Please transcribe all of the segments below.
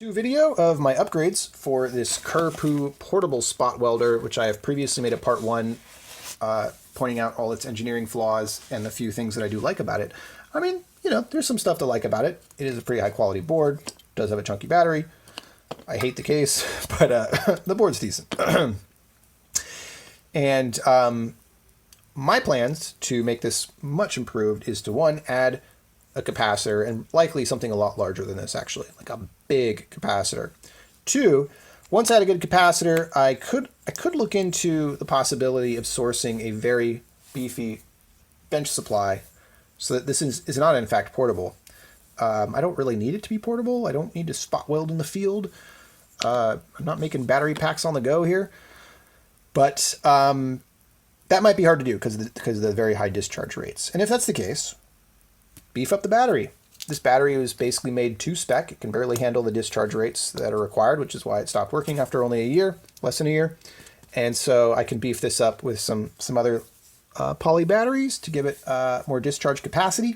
Do a video of my upgrades for this Kerpu portable spot welder, which I have previously made a part one, pointing out all its engineering flaws and a few things that I do like about it. I mean, you know, there's some stuff to like about it. It is a pretty high quality board, does have a chunky battery. I hate the case, but the board's decent. And my plans to make this much improved is to, one, add a capacitor, and likely something a lot larger than this, actually, like a big capacitor. Two, once I had a good capacitor, I could look into the possibility of sourcing a very beefy bench supply so that this is not, in fact, portable. I don't really need it to be portable. I don't need to spot weld in the field. I'm not making battery packs on the go here. But that might be hard to do because of the very high discharge rates. And if that's the case, beef up the battery. This battery was basically made to spec. It can barely handle the discharge rates that are required, which is why it stopped working after only a year, less than a year. And so I can beef this up with some other poly batteries to give it more discharge capacity.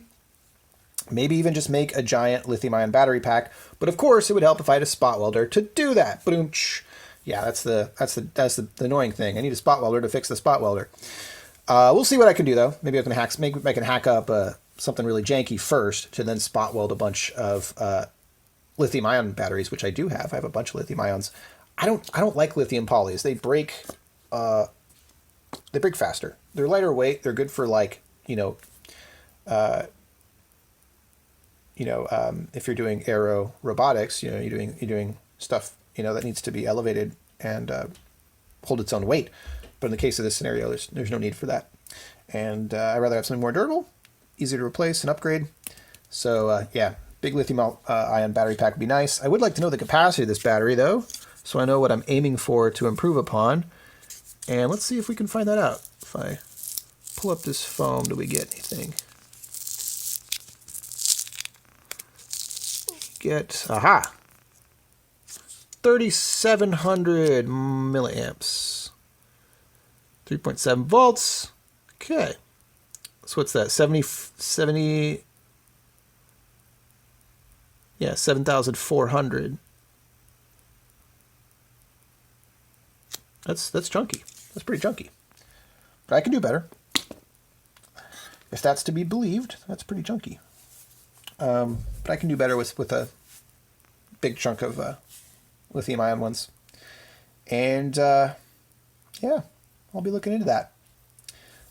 Maybe even just make a giant lithium-ion battery pack. But of course, it would help if I had a spot welder to do that. Boom. Yeah, that's the annoying thing. I need a spot welder to fix the spot welder. We'll see what I can do though. Maybe I can hack up something really janky first to then spot weld a bunch of lithium-ion batteries, which I do have. I have a bunch of lithium ions. I don't like lithium polys. They break faster. They're lighter weight. They're good for, like, if you're doing aero robotics, you're doing stuff that needs to be elevated and hold its own weight. But in the case of this scenario, there's no need for that. And I'd rather have something more durable, easier to replace and upgrade. So yeah, big lithium-ion battery pack would be nice. I would like to know the capacity of this battery though, so I know what I'm aiming for to improve upon. And let's see if we can find that out. If I pull up this foam, do we get anything? Aha! 3,700 milliamps. 3.7 volts. Okay. So what's that? 70, yeah, 7,400. That's chunky. That's pretty chunky. But I can do better. If that's to be believed, that's pretty chunky. But I can do better with a big chunk of lithium-ion ones. And yeah, I'll be looking into that.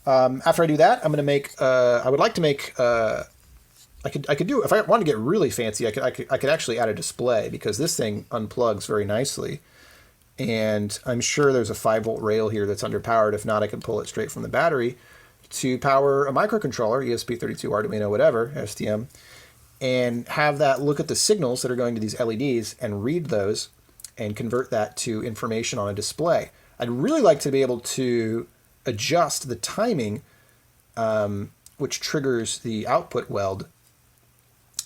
After I do that, I'm going to make. I would like to make. I could do, if I wanted to get really fancy. I could actually add a display, because this thing unplugs very nicely, and I'm sure there's a 5-volt rail here that's underpowered. If not, I can pull it straight from the battery to power a microcontroller, ESP32, Arduino, whatever, STM, and have that look at the signals that are going to these LEDs and read those and convert that to information on a display. I'd really like to be able to adjust the timing, which triggers the output weld.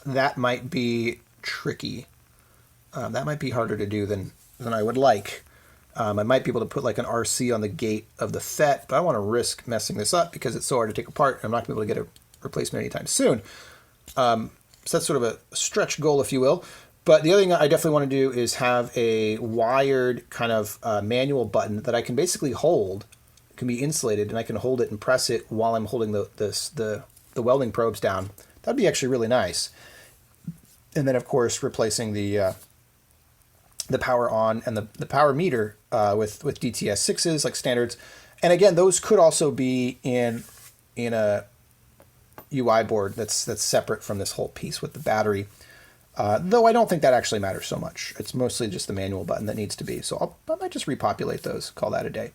That might be tricky. That might be harder to do than I would like. I might be able to put like an RC on the gate of the FET, but I don't want to risk messing this up because it's so hard to take apart, and I'm not going to be able to get a replacement anytime soon. So that's sort of a stretch goal, if you will. But the other thing I definitely want to do is have a wired kind of manual button that I can basically hold. It can be insulated, and I can hold it and press it while I'm holding the welding probes down. That'd be actually really nice. And then, of course, replacing the power on and the power meter with DTS6s, like standards. And again, those could also be in a UI board that's separate from this whole piece with the battery. Though I don't think that actually matters so much. It's mostly just the manual button that needs to be. So I might just repopulate those, call that a day.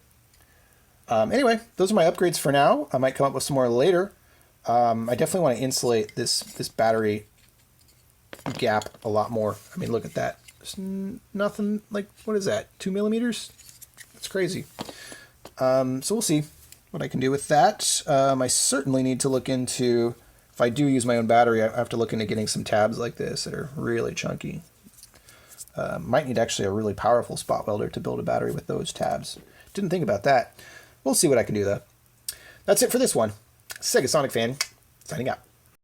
Anyway, those are my upgrades for now. I might come up with some more later. I definitely want to insulate this battery gap a lot more. I mean, look at that. There's nothing like, what is that, 2 millimeters? That's crazy. So we'll see what I can do with that. I certainly need to look into, if I do use my own battery, I have to look into getting some tabs like this that are really chunky. Might need actually a really powerful spot welder to build a battery with those tabs. Didn't think about that. We'll see what I can do though. That's it for this one. Segasonicfan, signing out.